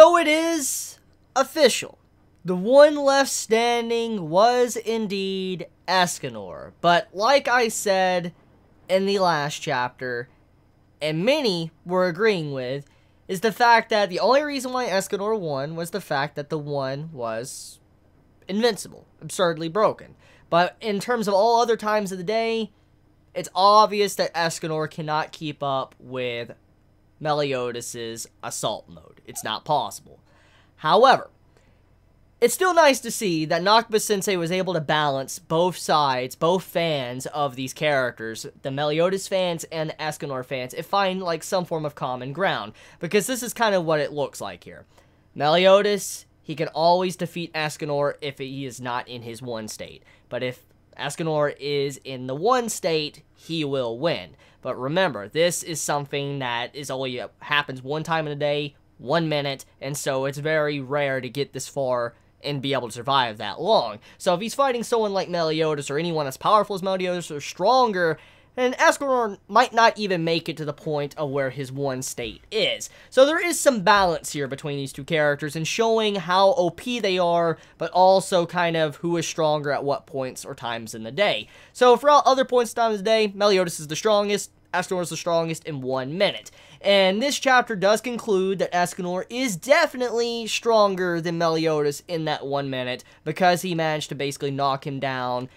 So it is official. The one left standing was indeed Escanor. But like I said in the last chapter, and many were agreeing with, is the fact that the only reason why Escanor won was the fact that the one was invincible, absurdly broken. But in terms of all other times of the day, it's obvious that Escanor cannot keep up with Meliodas' assault mode. It's not possible. However, it's still nice to see that Nakaba-sensei was able to balance both sides, both fans of these characters, the Meliodas fans and the Escanor fans, and find like some form of common ground. Because this is kind of what it looks like here. Meliodas, he can always defeat Escanor if he is not in his one state. But if Escanor is in the one state, he will win. But remember, this is something that is only happens one time in a day, 1 minute, and so it's very rare to get this far and be able to survive that long. So if he's fighting someone like Meliodas or anyone as powerful as Meliodas or stronger, then Escanor might not even make it to the point of where his one state is. So there is some balance here between these two characters and showing how OP they are, but also kind of who is stronger at what points or times in the day. So for all other points in time of the day, Meliodas is the strongest, Escanor is the strongest in 1 minute. And this chapter does conclude that Escanor is definitely stronger than Meliodas in that 1 minute because he managed to basically knock him down,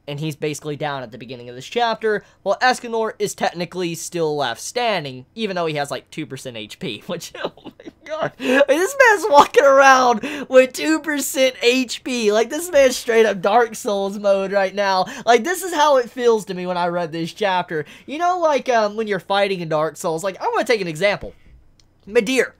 and he's basically down at the beginning of this chapter, while Escanor is technically still left standing, even though he has like 2% HP, which, oh my god, this man's walking around with 2% HP, like this man's straight up Dark Souls mode right now. Like this is how it feels to me when I read this chapter. You know, like when you're fighting in Dark Souls, like I'm gonna take an example. Midir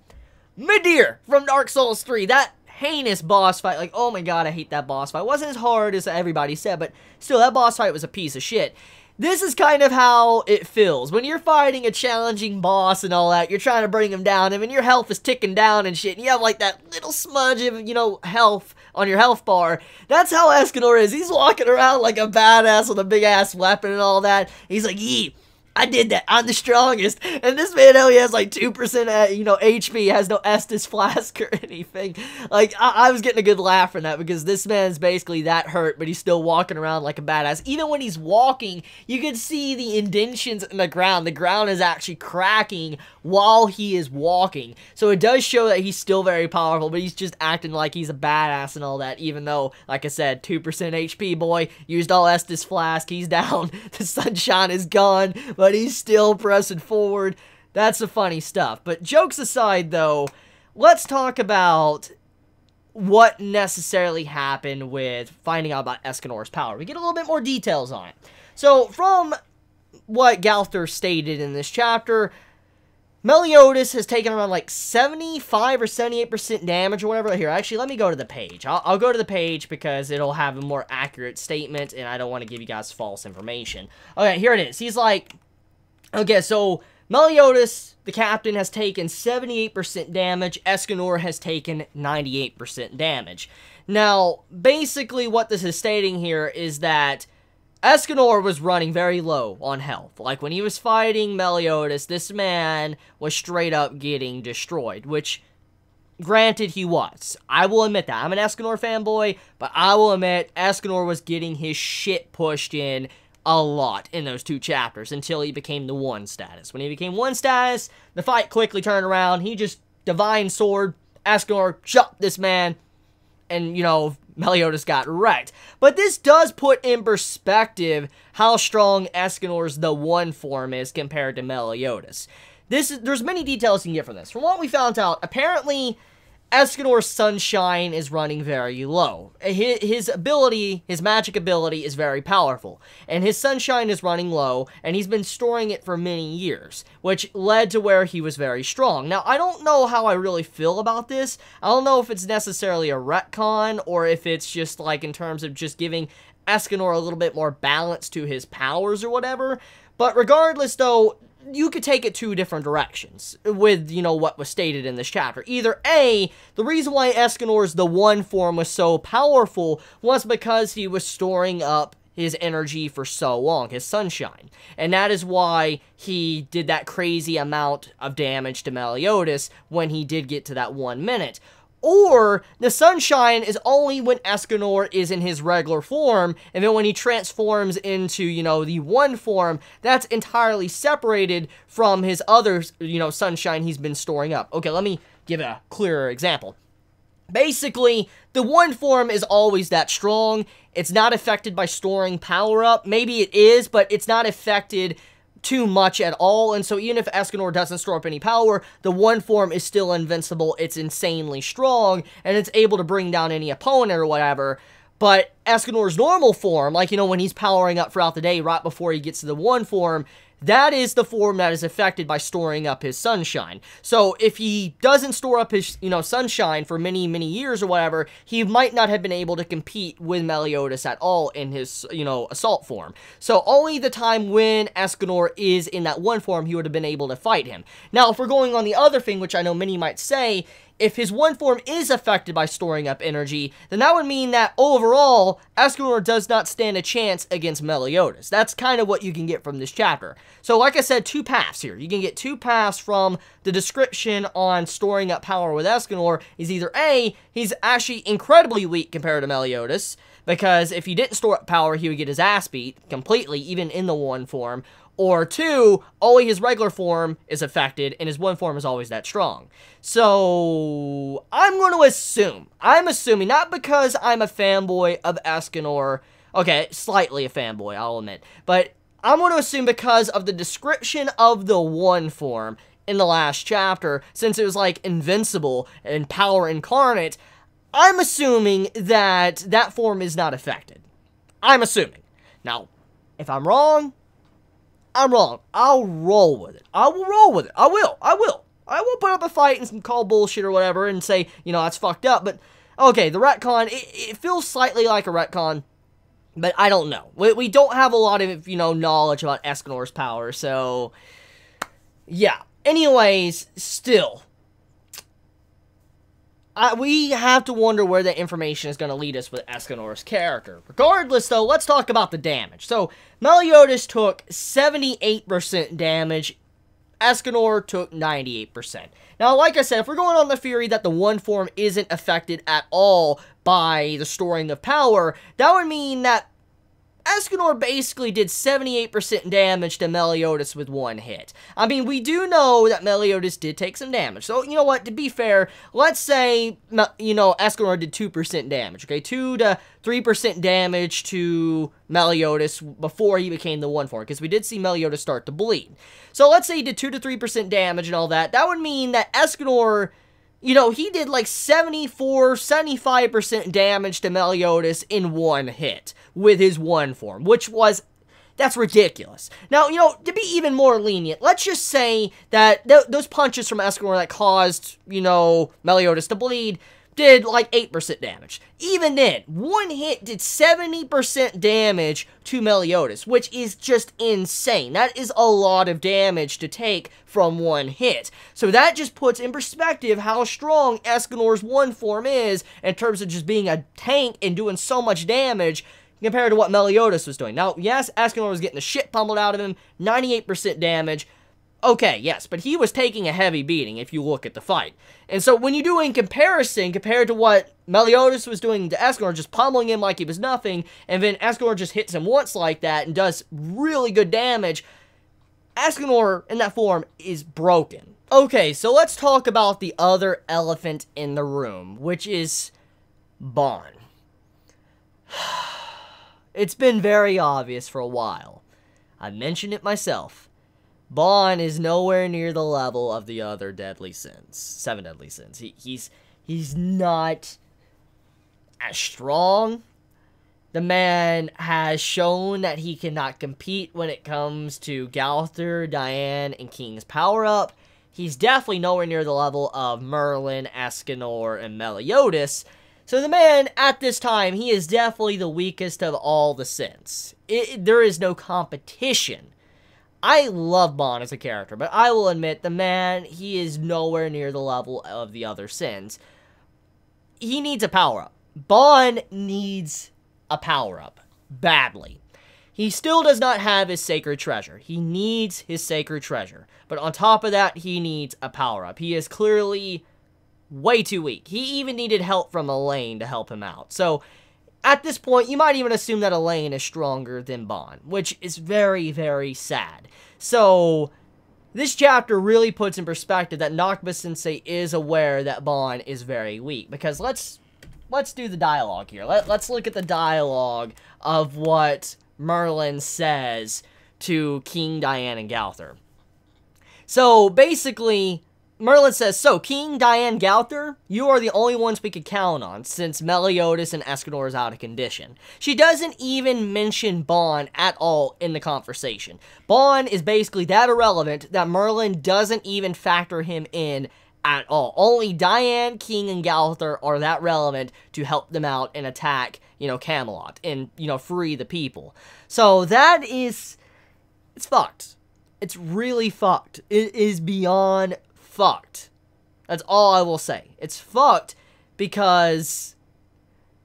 from Dark Souls 3, that heinous boss fight. Like, oh my god, I hate that boss fight. It wasn't as hard as everybody said, but still, that boss fight was a piece of shit. This is kind of how it feels. When you're fighting a challenging boss and all that, you're trying to bring him down, and when your health is ticking down and shit, and you have like that little smudge of, you know, health on your health bar. That's how Escanor is. He's walking around like a badass with a big-ass weapon and all that. He's like, yee, I did that. I'm the strongest. And this man only has like 2%, you know, HP. Has no Estus Flask or anything. Like, I was getting a good laugh from that because this man's basically that hurt, but he's still walking around like a badass. Even when he's walking, you can see the indentions in the ground. The ground is actually cracking while he is walking. So it does show that he's still very powerful, but he's just acting like he's a badass and all that, even though, like I said, 2% HP, boy. Used all Estus Flask. He's down. The sunshine is gone. But he's still pressing forward. That's the funny stuff. But jokes aside, though, let's talk about what necessarily happened with finding out about Escanor's power. We get a little bit more details on it. So, from what Galther stated in this chapter, Meliodas has taken around like 75 or 78% damage or whatever. Here, actually, let me go to the page. I'll go to the page because it'll have a more accurate statement, and I don't want to give you guys false information. Okay, here it is. He's like, okay, so Meliodas, the captain, has taken 78% damage. Escanor has taken 98% damage. Now, basically what this is stating here is that Escanor was running very low on health. Like, when he was fighting Meliodas, this man was straight up getting destroyed, which, granted, he was. I will admit that. I'm an Escanor fanboy, but I will admit Escanor was getting his shit pushed in a lot in those 2 chapters until he became the 1 status. When he became 1 status, the fight quickly turned around. He just Divine Sword, Escanor shot this man, and, you know, Meliodas got wrecked. But this does put in perspective how strong Escanor's the 1 form is compared to Meliodas. There's many details you can get from this. From what we found out, apparently Escanor's Sunshine is running very low. His ability, his magic ability, is very powerful. And his Sunshine is running low, and he's been storing it for many years, which led to where he was very strong. Now, I don't know how I really feel about this. I don't know if it's necessarily a retcon, or if it's just like in terms of just giving Escanor a little bit more balance to his powers or whatever. But regardless, though, you could take it 2 different directions with, you know, what was stated in this chapter. Either A, the reason why Escanor's the 1 form was so powerful was because he was storing up his energy for so long, his sunshine. And that is why he did that crazy amount of damage to Meliodas when he did get to that 1 minute. Or, the sunshine is only when Escanor is in his regular form, and then when he transforms into, the one form, that's entirely separated from his other, sunshine he's been storing up. Okay, let me give a clearer example. Basically, the one form is always that strong. It's not affected by storing power up. Maybe it is, but it's not affected too much at all, and so even if Escanor doesn't store up any power, the one form is still invincible. It's insanely strong, and it's able to bring down any opponent or whatever. But Escanor's normal form, like, when he's powering up throughout the day right before he gets to the one form, that is the form that is affected by storing up his sunshine. So if he doesn't store up his, sunshine for many, many years or whatever, he might not have been able to compete with Meliodas at all in his, assault form. So only the time when Escanor is in that one form, he would have been able to fight him. Now, if we're going on the other thing, which I know many might say, if his one form is affected by storing up energy, then that would mean that overall, Escanor does not stand a chance against Meliodas. That's kind of what you can get from this chapter. So like I said, 2 paths here. You can get 2 paths from the description on storing up power with Escanor is either A, he's actually incredibly weak compared to Meliodas, because if he didn't store up power, he would get his ass beat completely, even in the one form. Or 2, only his regular form is affected, and his one form is always that strong. So, I'm assuming, not because I'm a fanboy of Escanor, okay, slightly a fanboy, I'll admit, but I'm going to assume because of the description of the one form in the last chapter, since it was like invincible and power incarnate, I'm assuming that that form is not affected. I'm assuming. Now, if I'm wrong, I'm wrong. I'll roll with it. I will roll with it. I will. I will put up a fight and call bullshit or whatever and say, that's fucked up. But, okay, the retcon, it feels slightly like a retcon, but I don't know. We don't have a lot of, knowledge about Escanor's power, so, yeah. Anyways, still, we have to wonder where that information is going to lead us with Escanor's character. Regardless, though, let's talk about the damage. So, Meliodas took 78% damage. Escanor took 98%. Now, like I said, if we're going on the theory that the one form isn't affected at all by the storing of power, that would mean that Escanor basically did 78% damage to Meliodas with one hit. I mean, we do know that Meliodas did take some damage. So, you know what, to be fair, let's say, Escanor did 2% damage, okay? 2 to 3% damage to Meliodas before he became the one form, because we did see Meliodas start to bleed. So, let's say he did 2 to 3% damage and all that. That would mean that Escanor, he did like 75% damage to Meliodas in one hit with his one form, that's ridiculous. Now, to be even more lenient, let's just say that those punches from Escanor that caused, Meliodas to bleed did like 8% damage. Even then, one hit did 70% damage to Meliodas, which is just insane. That is a lot of damage to take from one hit. So that just puts in perspective how strong Escanor's one form is in terms of just being a tank and doing so much damage compared to what Meliodas was doing. Now, yes, Escanor was getting the shit pummeled out of him, 98% damage. Okay, yes, but he was taking a heavy beating if you look at the fight. And so when you do in comparison, compared to what Meliodas was doing to Escanor, just pummeling him like he was nothing, and then Escanor just hits him once like that and does really good damage, Escanor in that form is broken. Okay, so let's talk about the other elephant in the room, which is Ban. It's been very obvious for a while. I mentioned it myself. Ban is nowhere near the level of the other deadly sins. 7 deadly sins. He's not as strong. The man has shown that he cannot compete when it comes to Gowther, Diane, and King's power-up. He's definitely nowhere near the level of Merlin, Escanor, and Meliodas. So the man, at this time, he is definitely the weakest of all the sins. There is no competition. I love Ban as a character, but I will admit, the man, he is nowhere near the level of the other sins. He needs a power-up. Ban needs a power-up. Badly. he still does not have his sacred treasure. He needs his sacred treasure. But on top of that, he needs a power-up. He is clearly way too weak. He even needed help from Elaine to help him out. So, at this point, you might even assume that Elaine is stronger than Bon, which is very, very sad. So, this chapter really puts in perspective that Nakaba-sensei is aware that Bon is very weak. Because let's do the dialogue here. Let's look at the dialogue of what Merlin says to King, Diane, and Gowther. So, basically, Merlin says, so, King, Diane, Gowther, you are the only ones we could count on, since Meliodas and Escanor is out of condition. She doesn't even mention Bon at all in the conversation. Bon is basically that irrelevant that Merlin doesn't even factor him in at all. Only Diane, King, and Gowther are that relevant to help them out and attack, Camelot, and, free the people. So, that is, it's fucked. It's really fucked. It is beyond fucked. That's all I will say. It's fucked because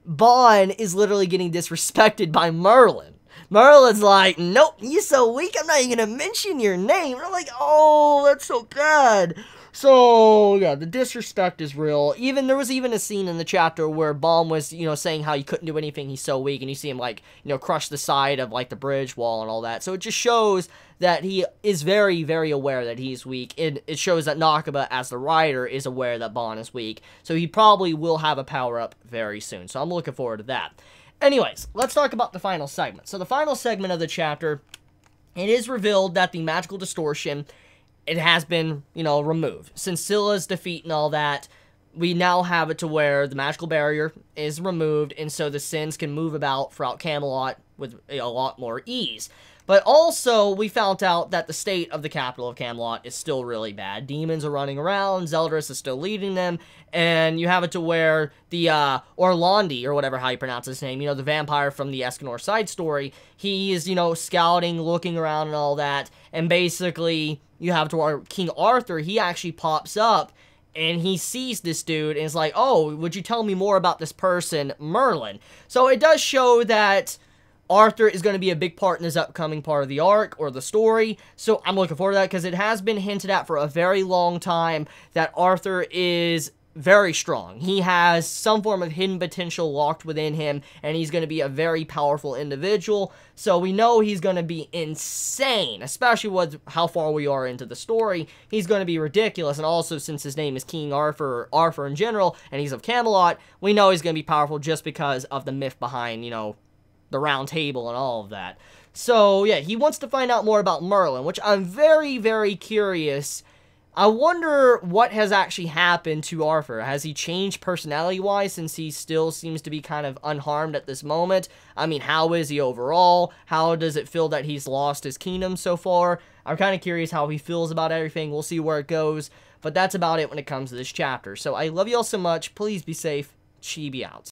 Bon is literally getting disrespected by Merlin. Merlin's like, nope, you're so weak, I'm not even gonna mention your name. And I'm like, oh, that's so bad. So, yeah, the disrespect is real. There was even a scene in the chapter where Bon was, saying how he couldn't do anything, he's so weak, and you see him, like, crush the side of, like, the bridge wall and all that. So it just shows that he is very, very aware that he's weak. It shows that Nakaba, as the writer, is aware that Bon is weak. So he probably will have a power-up very soon. So I'm looking forward to that. Anyways, let's talk about the final segment. So the final segment of the chapter, it is revealed that the magical distortion, it has been, removed. Since Scylla's defeat and all that, we now have it to where the magical barrier is removed, and so the Sins can move about throughout Camelot with a lot more ease. But also, we found out that the state of the capital of Camelot is still really bad. Demons are running around, Zeldris is still leading them, and you have it to where the, Orlandi, or whatever how you pronounce his name, the vampire from the Escanor side story, he is, scouting, looking around and all that, and basically, you have to where King Arthur, he actually pops up, and he sees this dude, and is like, oh, would you tell me more about this person, Merlin? So it does show that Arthur is going to be a big part in this upcoming part of the arc, or the story, so I'm looking forward to that, because it has been hinted at for a very long time that Arthur is very strong. He has some form of hidden potential locked within him, and he's going to be a very powerful individual, so we know he's going to be insane, especially with how far we are into the story. He's going to be ridiculous, and also since his name is King Arthur, or Arthur in general, and he's of Camelot, we know he's going to be powerful just because of the myth behind, the round table and all of that. So, yeah, he wants to find out more about Merlin, which I'm very, very curious. I wonder what has actually happened to Arthur. Has he changed personality-wise since he still seems to be kind of unharmed at this moment? I mean, how is he overall? How does it feel that he's lost his kingdom so far? I'm kind of curious how he feels about everything. We'll see where it goes. But that's about it when it comes to this chapter. So I love you all so much. Please be safe. Chibi out.